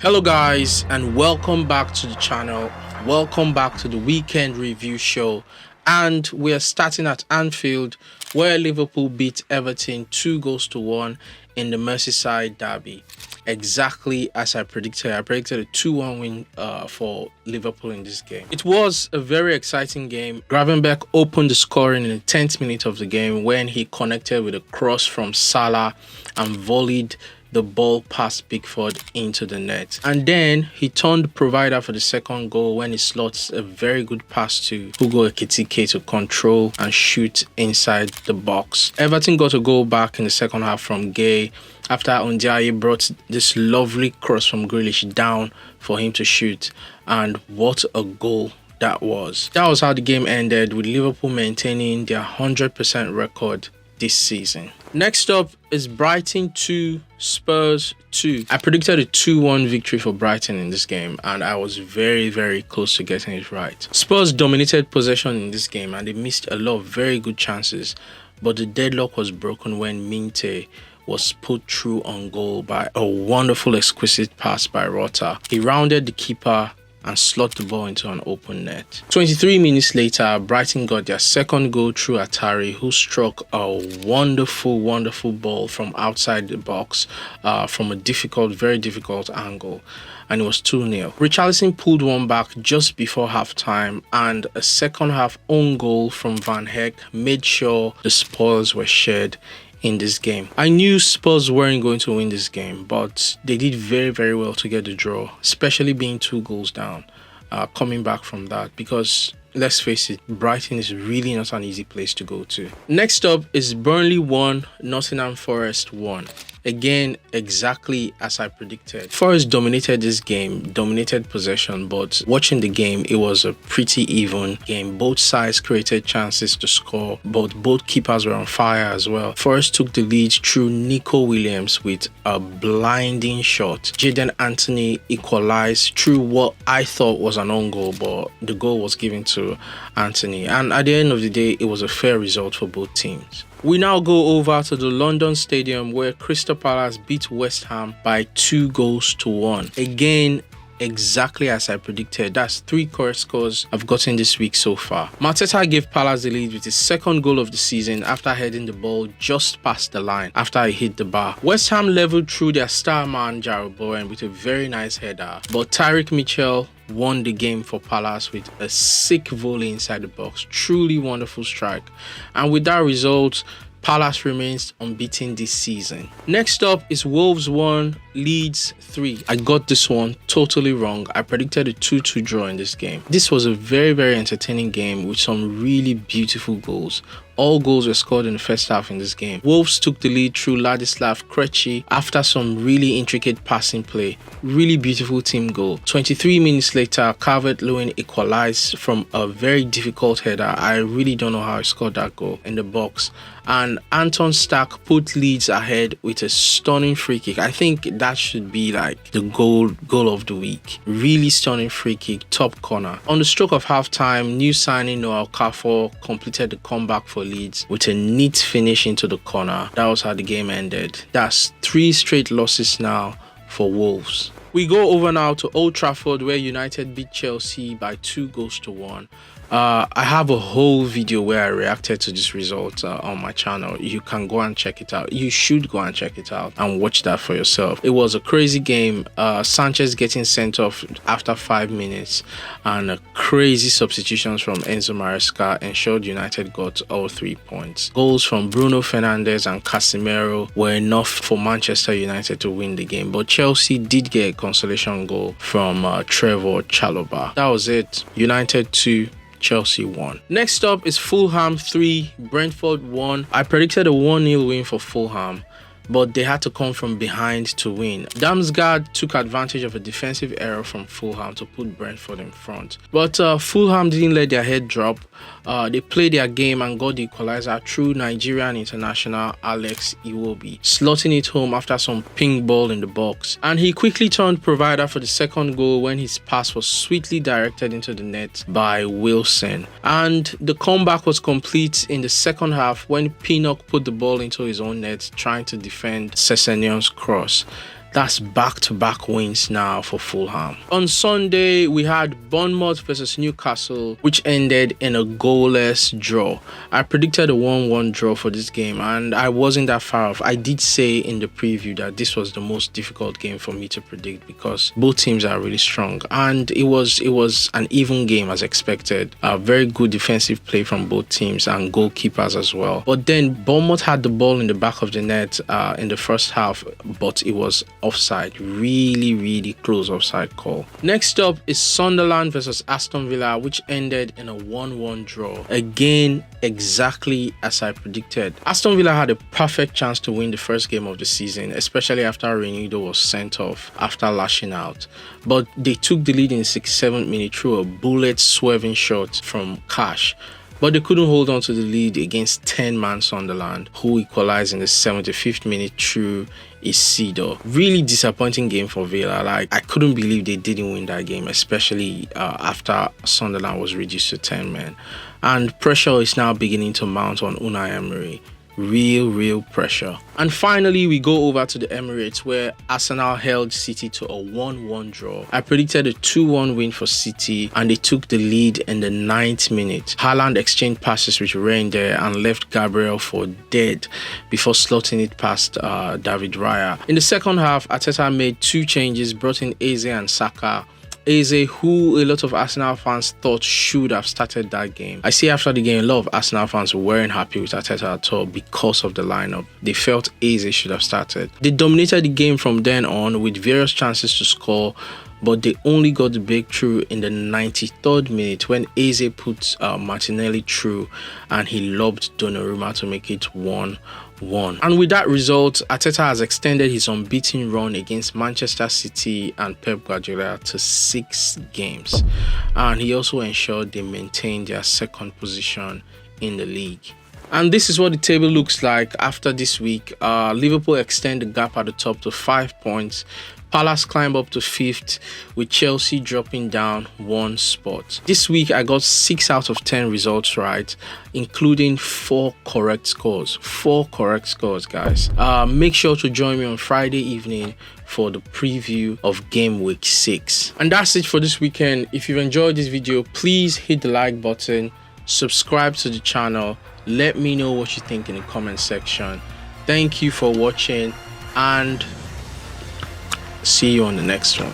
Hello guys, and welcome back to the channel. Welcome back to the weekend review show, and we are starting at Anfield, where Liverpool beat Everton 2-1 in the Merseyside derby. Exactly as I predicted. I predicted a 2-1 win for Liverpool in this game. It was a very exciting game. Gravenberch opened the scoring in the 10th minute of the game when he connected with a cross from Salah and volleyed the ball past Pickford into the net. And then he turned provider for the second goal when he slots a very good pass to Hugo Ekitike to control and shoot inside the box. Everton got a goal back in the second half from Gay after Ndiaye brought this lovely cross from Grealish down for him to shoot. And what a goal that was. That was how the game ended, with Liverpool maintaining their 100% record this season. Next up is Brighton 2, Spurs 2. I predicted a 2-1 victory for Brighton in this game, and I was very close to getting it right. Spurs dominated possession in this game and they missed a lot of very good chances, but the deadlock was broken when Minte was put through on goal by a wonderful exquisite pass by Rota. He rounded the keeper and slot the ball into an open net. 23 minutes later, Brighton got their second goal through Atari, who struck a wonderful ball from outside the box from a very difficult angle, and it was 2-0. Richarlison pulled one back just before halftime, and a second half own goal from Van Heck made sure the spoils were shared in this game. I knew Spurs weren't going to win this game, but they did very well to get the draw, especially being 2 goals down, coming back from that, because let's face it, Brighton is really not an easy place to go to. Next up is Burnley 1, Nottingham Forest 1. Again, exactly as I predicted. Forest dominated this game, dominated possession, but watching the game, it was a pretty even game. Both sides created chances to score, but both keepers were on fire as well. Forest took the lead through Nico Williams with a blinding shot. Jadon Anthony equalized through what I thought was an own goal, but the goal was given to Anthony. And at the end of the day, it was a fair result for both teams. We now go over to the London Stadium, where Crystal Palace beat West Ham by 2-1. Again, exactly as I predicted. That's 3 correct scores I've gotten this week so far. Mateta gave Palace the lead with his second goal of the season after heading the ball just past the line after he hit the bar. West Ham leveled through their star man Jarrod Bowen with a very nice header, but Tyrick Mitchell won the game for Palace with a sick volley inside the box. Truly wonderful strike. And with that result, Palace remains unbeaten this season. Next up is Wolves 1, Leeds 3. I got this one totally wrong. I predicted a 2-2 draw in this game. This was a very entertaining game with some really beautiful goals. All goals were scored in the first half in this game. Wolves took the lead through Ladislav Krejci after some really intricate passing play. Really beautiful team goal. 23 minutes later, Calvert-Lewin equalized from a very difficult header. I really don't know how he scored that goal in the box. And Anton Stark put Leeds ahead with a stunning free kick. I think that should be like the goal of the week. Really stunning free kick, top corner. On the stroke of halftime, new signing Noel Okafor completed the comeback for Leeds with a neat finish into the corner. That was how the game ended. That's 3 straight losses now for Wolves. We go over now to Old Trafford, where United beat Chelsea by 2-1. I have a whole video where I reacted to this result on my channel. You can go and check it out. You should go and check it out and watch that for yourself. It was a crazy game. Sanchez getting sent off after 5 minutes, and crazy substitutions from Enzo Maresca ensured United got all 3 points. Goals from Bruno Fernandes and Casemiro were enough for Manchester United to win the game, but Chelsea did get a consolation goal from Trevor Chalobah. That was it. United 2, Chelsea 1. Next up is Fulham 3, Brentford 1. I predicted a 1-0 win for Fulham, but they had to come from behind to win. Damsgaard took advantage of a defensive error from Fulham to put Brentford in front. But Fulham didn't let their head drop. They played their game and got the equalizer through Nigerian international Alex Iwobi, slotting it home after some ping ball in the box. And he quickly turned provider for the second goal when his pass was sweetly directed into the net by Wilson. And the comeback was complete in the second half when Pinnock put the ball into his own net, trying to defend Sessegnon's cross. That's back-to-back wins now for Fulham. On Sunday, we had Bournemouth versus Newcastle, which ended in a goalless draw. I predicted a 1-1 draw for this game, and I wasn't that far off. I did say in the preview that this was the most difficult game for me to predict because both teams are really strong, and it was an even game as expected. A very good defensive play from both teams and goalkeepers as well. But then Bournemouth had the ball in the back of the net in the first half, but it was offside. Really close offside call. Next up is Sunderland versus Aston Villa, which ended in a 1-1 draw. Again, exactly as I predicted. Aston Villa had a perfect chance to win the first game of the season, especially after Renido was sent off after lashing out. But they took the lead in the 67th minute through a bullet swerving shot from Cash. But they couldn't hold on to the lead against 10-man Sunderland, who equalized in the 75th minute through Isidore. Really disappointing game for Villa. Like, I couldn't believe they didn't win that game, especially after Sunderland was reduced to 10 men. And pressure is now beginning to mount on Unai Emery. Real pressure. And finally, we go over to the Emirates, where Arsenal held City to a 1-1 draw. I predicted a 2-1 win for City, and they took the lead in the 9th minute. Haaland exchanged passes with Reinders and left Gabriel for dead before slotting it past David Raya. In the second half, Arteta made 2 changes, brought in Eze and Saka. Eze, who a lot of Arsenal fans thought should have started that game. I see after the game, a lot of Arsenal fans weren't happy with Arteta at all because of the lineup. They felt Eze should have started. They dominated the game from then on with various chances to score, but they only got the breakthrough in the 93rd minute when Eze put Martinelli through and he lobbed Donnarumma to make it 1-1. And with that result, Arteta has extended his unbeaten run against Manchester City and Pep Guardiola to 6 games. And he also ensured they maintained their second position in the league. And this is what the table looks like after this week. Liverpool extend the gap at the top to 5 points. Palace climb up to 5th, with Chelsea dropping down 1 spot. This week I got 6 out of 10 results right, including 4 correct scores. 4 correct scores, guys. Make sure to join me on Friday evening for the preview of Game Week 6. And that's it for this weekend. If you've enjoyed this video, please hit the like button, subscribe to the channel, let me know what you think in the comment section. Thank you for watching, and see you on the next one.